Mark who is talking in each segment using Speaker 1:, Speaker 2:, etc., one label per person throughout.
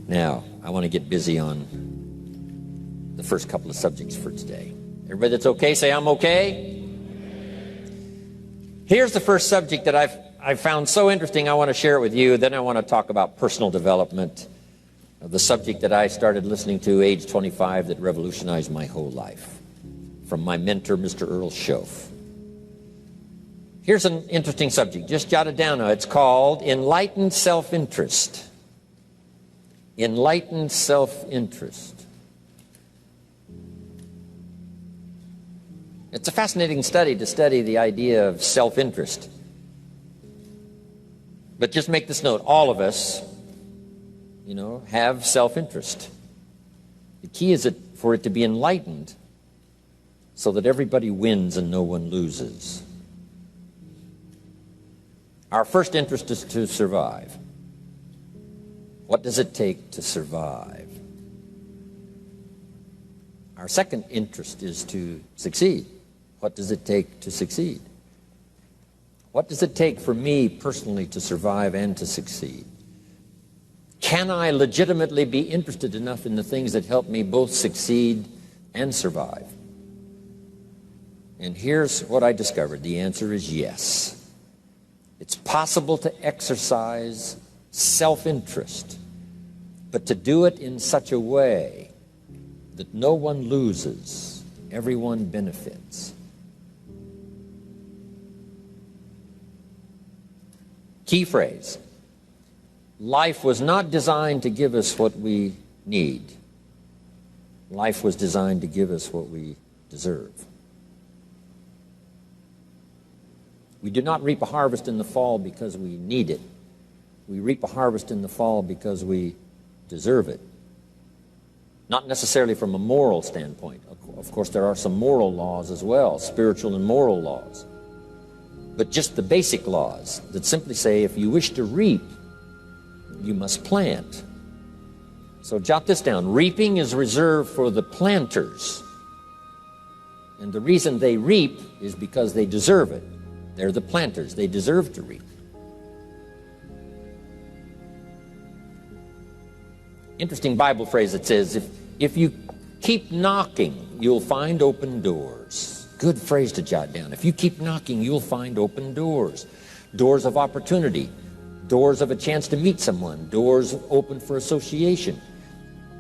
Speaker 1: Now, I want to get busy on the first couple of subjects for today. Everybody that's okay, say I'm okay. Here's the first subject that I've found so interesting. I want to share it with you. Then I want to talk about personal development, the subject that I started listening to age 25 that revolutionized my whole life, from my mentor, Mr. Earl Schoaf. Here's an interesting subject. Just jot it down now. It's called enlightened self-interest. Enlightened self-interest. It's a fascinating study to study the idea of self-interest. But just make this note, all of us, have self-interest. The key is for it to be enlightened so that everybody wins and no one loses. Our first interest is to survive. What does it take to survive? Our second interest is to succeed. What does it take to succeed? What does it take for me personally to survive and to succeed? Can I legitimately be interested enough in the things that help me both succeed and survive? And here's what I discovered. The answer is yes. It's possible to exercise self-interest, but to do it in such a way that no one loses, everyone benefits. Key phrase: life was not designed to give us what we need. Life was designed to give us what we deserve. We do not reap a harvest in the fall because we need it. We reap a harvest in the fall because we deserve it. Not necessarily from a moral standpoint. Of course, there are some moral laws as well, spiritual and moral laws. But just the basic laws that simply say if you wish to reap, you must plant. So jot this down. Reaping is reserved for the planters. And the reason they reap is because they deserve it. They're the planters. They deserve to reap. Interesting Bible phrase that says, if you keep knocking, you'll find open doors. Good phrase to jot down. If you keep knocking, you'll find open doors. Doors of opportunity. Doors of a chance to meet someone. Doors open for association.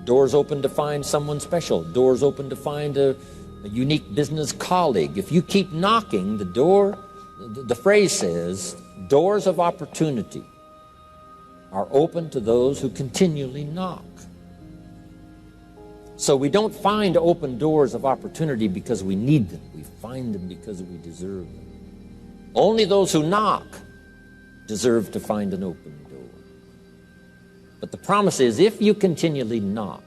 Speaker 1: Doors open to find someone special. Doors open to find a unique business colleague. If you keep knocking, the phrase says, doors of opportunity are open to those who continually knock. So we don't find open doors of opportunity because we need them. We find them because we deserve them. Only those who knock deserve to find an open door. But the promise is, if you continually knock,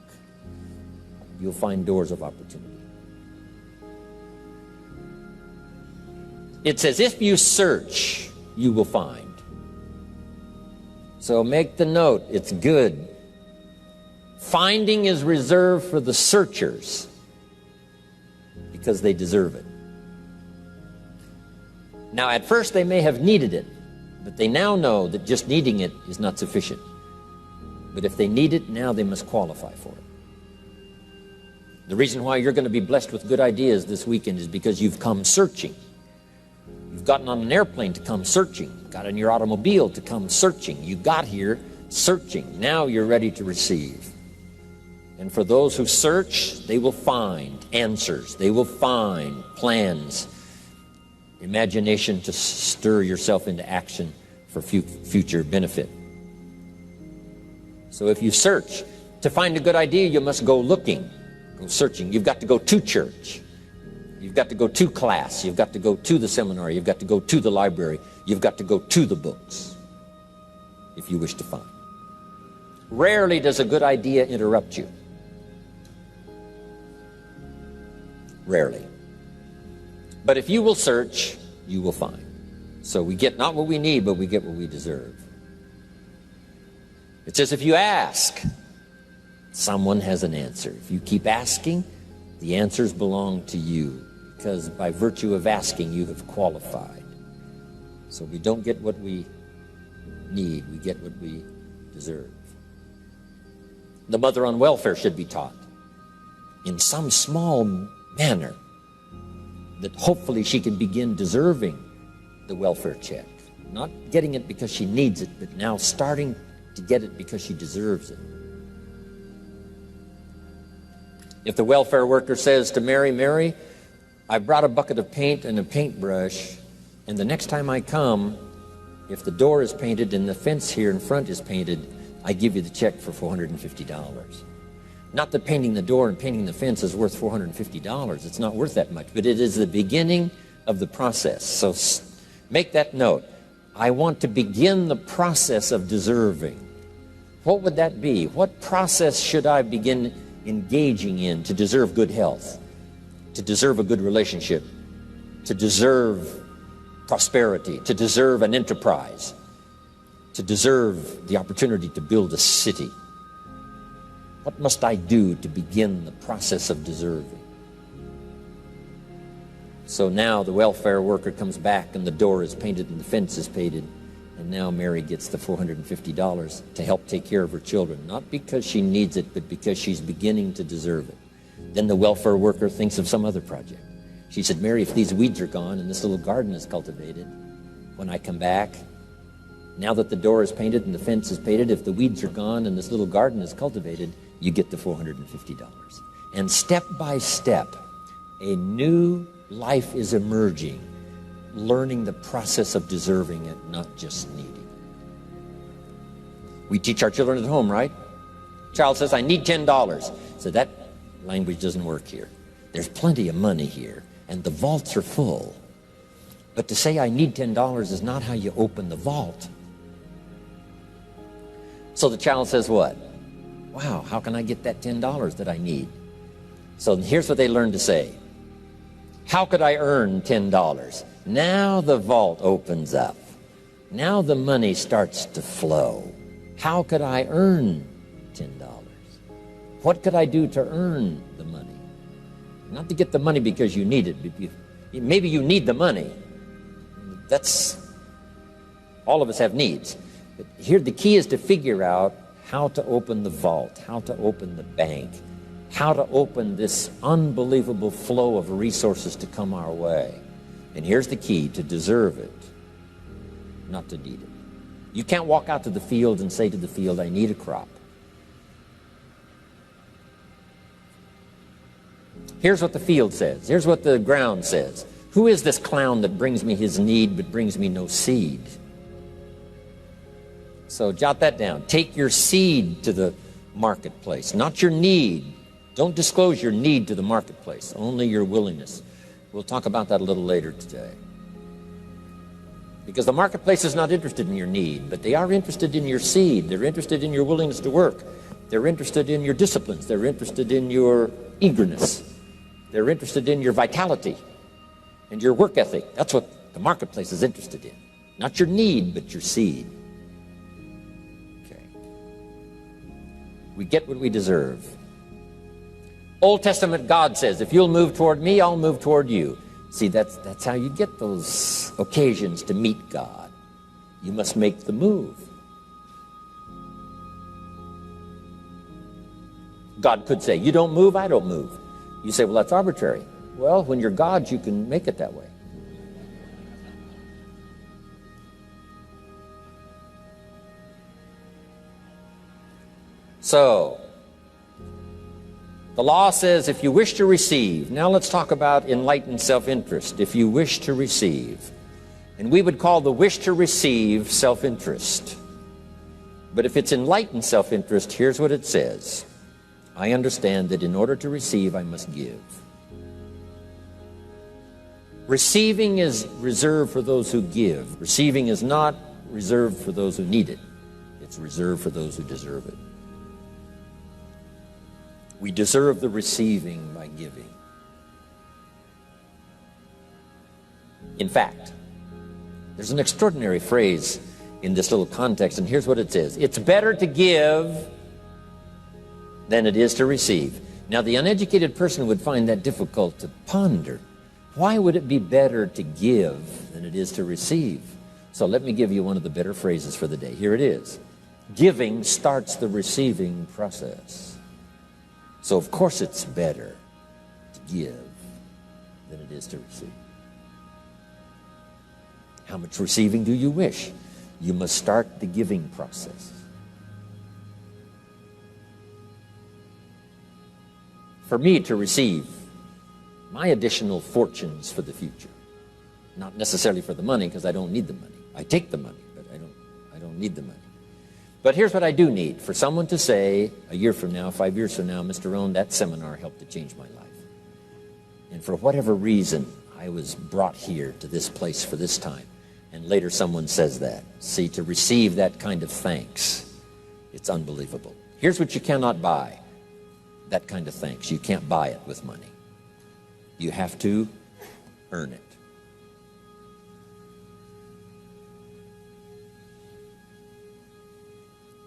Speaker 1: you'll find doors of opportunity. It says, if you search, you will find. So make the note, it's good. Finding is reserved for the searchers because they deserve it. Now, at first they may have needed it, but they now know that just needing it is not sufficient. But if they need it, now they must qualify for it. The reason why you're going to be blessed with good ideas this weekend is because you've come searching. You've gotten on an airplane to come searching. Got in your automobile to come searching. You got here searching. Now you're ready to receive. And for those who search, they will find answers. They will find plans, imagination to stir yourself into action for future benefit. So if you search, to find a good idea, you must go looking, go searching. You've got to go to church. You've got to go to class. You've got to go to the seminar. You've got to go to the library. You've got to go to the books if you wish to find. Rarely does a good idea interrupt you. Rarely. But if you will search, you will find. So we get not what we need, but we get what we deserve. It says if you ask, someone has an answer. If you keep asking, the answers belong to you, because by virtue of asking, you have qualified. So we don't get what we need, we get what we deserve. The mother on welfare should be taught in some small manner that hopefully she can begin deserving the welfare check. Not getting it because she needs it, but now starting to get it because she deserves it. If the welfare worker says to Mary, Mary, I brought a bucket of paint and a paintbrush, and the next time I come, if the door is painted and the fence here in front is painted, I give you the check for $450. Not that painting the door and painting the fence is worth $450. It's not worth that much, but it is the beginning of the process. So make that note. I want to begin the process of deserving. What would that be? What process should I begin engaging in to deserve good health, to deserve a good relationship, to deserve prosperity, to deserve an enterprise, to deserve the opportunity to build a city? What must I do to begin the process of deserving? So now the welfare worker comes back and the door is painted and the fence is painted, and now Mary gets the $450 to help take care of her children, not because she needs it, but because she's beginning to deserve it. Then the welfare worker thinks of some other project. She said, Mary, if these weeds are gone and this little garden is cultivated, when I come back, now that the door is painted and the fence is painted, if the weeds are gone and this little garden is cultivated, you get the $450. And step by step, a new life is emerging, learning the process of deserving it, not just needing it. We teach our children at home, right? Child says, I need $10. So that language doesn't work here. There's plenty of money here, and the vaults are full. But to say I need $10 is not how you open the vault. So the child says what? Wow, how can I get that $10 that I need? So here's what they learn to say. How could I earn $10? Now the vault opens up. Now the money starts to flow. How could I earn $10? What could I do to earn the money? Not to get the money because you need it. Maybe you need the money. That's, all of us have needs. But here the key is to figure out how to open the vault, how to open the bank, how to open this unbelievable flow of resources to come our way. And here's the key: to deserve it, not to need it. You can't walk out to the field and say to the field, I need a crop. Here's what the field says. Here's what the ground says. Who is this clown that brings me his need but brings me no seed? So jot that down. Take your seed to the marketplace, not your need. Don't disclose your need to the marketplace, only your willingness. We'll talk about that a little later today. Because the marketplace is not interested in your need, but they are interested in your seed. They're interested in your willingness to work. They're interested in your disciplines. They're interested in your eagerness. They're interested in your vitality and your work ethic. That's what the marketplace is interested in. Not your need, but your seed. Okay. We get what we deserve. Old Testament God says, if you'll move toward me, I'll move toward you. See, that's how you get those occasions to meet God. You must make the move. God could say, you don't move, I don't move. You say, well, that's arbitrary. Well, when you're God, you can make it that way. So, the law says if you wish to receive, now let's talk about enlightened self-interest. If you wish to receive, and we would call the wish to receive self-interest. But if it's enlightened self-interest, here's what it says. I understand that in order to receive, I must give. Receiving is reserved for those who give. Receiving is not reserved for those who need it. It's reserved for those who deserve it. We deserve the receiving by giving. In fact, there's an extraordinary phrase in this little context, and here's what it says. It's better to give than it is to receive. Now, the uneducated person would find that difficult to ponder. Why would it be better to give than it is to receive? So let me give you one of the better phrases for the day. Here it is. Giving starts the receiving process. So of course it's better to give than it is to receive. How much receiving do you wish? You must start the giving process. For me to receive my additional fortunes for the future, not necessarily for the money, because I don't need the money. I take the money, but I don't need the money. But here's what I do need: for someone to say a year from now, 5 years from now, Mr. Rohn, that seminar helped to change my life. And for whatever reason, I was brought here to this place for this time. And later someone says that. See, to receive that kind of thanks, it's unbelievable. Here's what you cannot buy: that kind of thanks. You can't buy it with money. You have to earn it.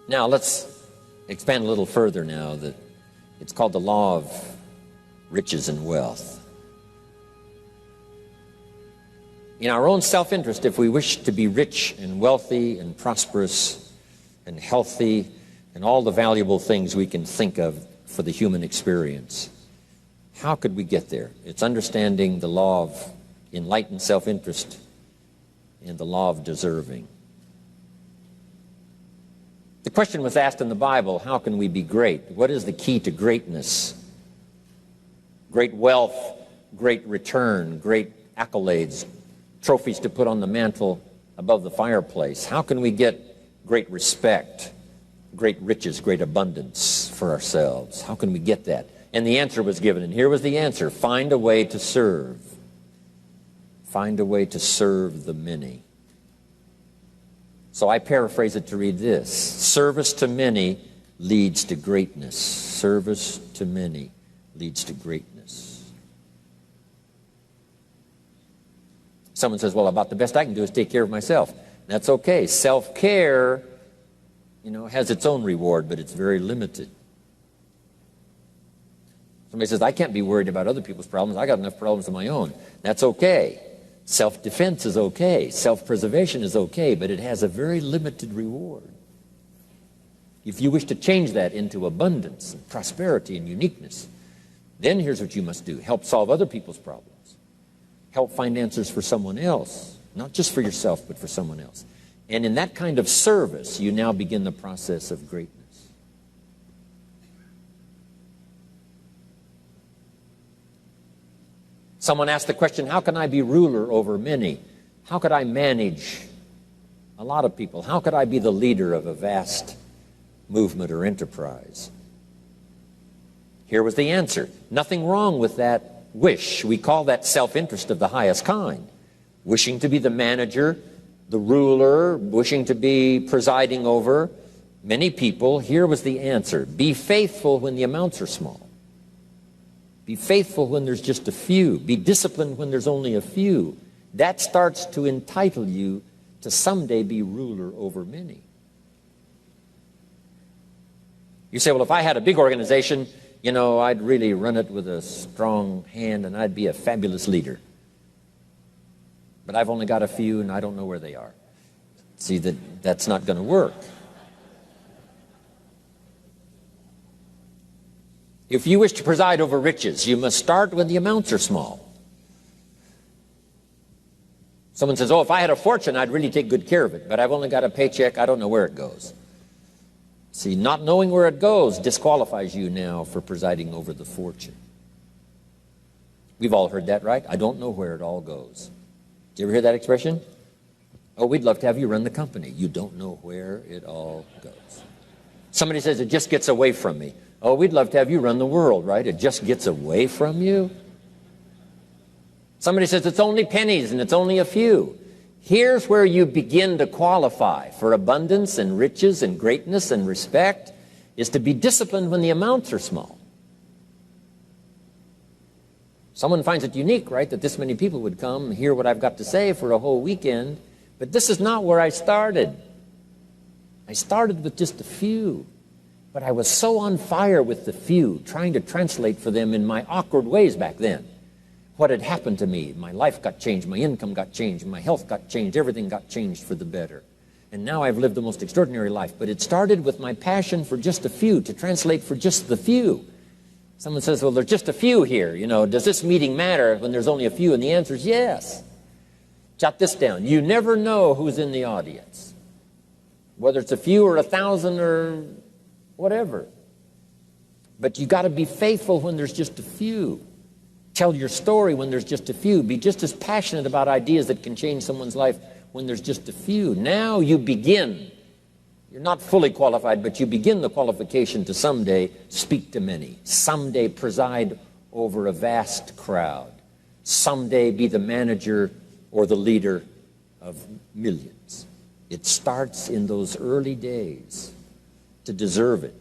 Speaker 1: Now let's expand a little further now. That it's called the law of riches and wealth. In our own self-interest, if we wish to be rich and wealthy and prosperous and healthy and all the valuable things we can think of for the human experience, how could we get there? It's understanding the law of enlightened self-interest and the law of deserving. The question was asked in the Bible, how can we be great? What is the key to greatness? Great wealth, great return, great accolades, trophies to put on the mantle above the fireplace. How can we get great respect, great riches, great abundance for ourselves? How can we get that? And the answer was given, and here was the answer: find a way to serve. Find a way to serve the many. So I paraphrase it to read this: service to many leads to greatness. Service to many leads to greatness. Someone says, well, about the best I can do is take care of myself. That's okay. Self-care, has its own reward, but it's very limited. Somebody says, I can't be worried about other people's problems. I got enough problems of my own. That's okay. Self-defense is okay. Self-preservation is okay, but it has a very limited reward. If you wish to change that into abundance and prosperity and uniqueness, then here's what you must do: help solve other people's problems. Help find answers for someone else, not just for yourself, but for someone else. And in that kind of service, you now begin the process of greatness. Someone asked the question, how can I be ruler over many? How could I manage a lot of people? How could I be the leader of a vast movement or enterprise? Here was the answer: nothing wrong with that wish. We call that self-interest of the highest kind. Wishing to be the manager, the ruler, wishing to be presiding over many people. Here was the answer: be faithful when the amounts are small. Be faithful when there's just a few. Be disciplined when there's only a few. That starts to entitle you to someday be ruler over many. You say, well, if I had a big organization, I'd really run it with a strong hand and I'd be a fabulous leader. But I've only got a few and I don't know where they are. See, that's not going to work. If you wish to preside over riches, you must start when the amounts are small. Someone says, oh, if I had a fortune, I'd really take good care of it, but I've only got a paycheck, I don't know where it goes. See, not knowing where it goes disqualifies you now for presiding over the fortune. We've all heard that, right? I don't know where it all goes. Did you ever hear that expression? Oh, we'd love to have you run the company. You don't know where it all goes. Somebody says, it just gets away from me. Oh, we'd love to have you run the world, right? It just gets away from you. Somebody says, it's only pennies and it's only a few. Here's where you begin to qualify for abundance and riches and greatness and respect, is to be disciplined when the amounts are small. Someone finds it unique, right, that this many people would come and hear what I've got to say for a whole weekend, but this is not where I started. I started with just a few, but I was so on fire with the few, trying to translate for them in my awkward ways back then what had happened to me. My life got changed, my income got changed, my health got changed, everything got changed for the better. And now I've lived the most extraordinary life. But it started with my passion for just a few, to translate for just the few. Someone says, well, there's just a few here. You know, does this meeting matter when there's only a few? And the answer is yes. Jot this down. You never know who's in the audience, whether it's a few or 1,000 or whatever. But you got to be faithful when there's just a few. Tell your story when there's just a few. Be just as passionate about ideas that can change someone's life when there's just a few. Now you begin. You're not fully qualified, but you begin the qualification to someday speak to many. Someday preside over a vast crowd. Someday be the manager or the leader of millions. It starts in those early days. To deserve it,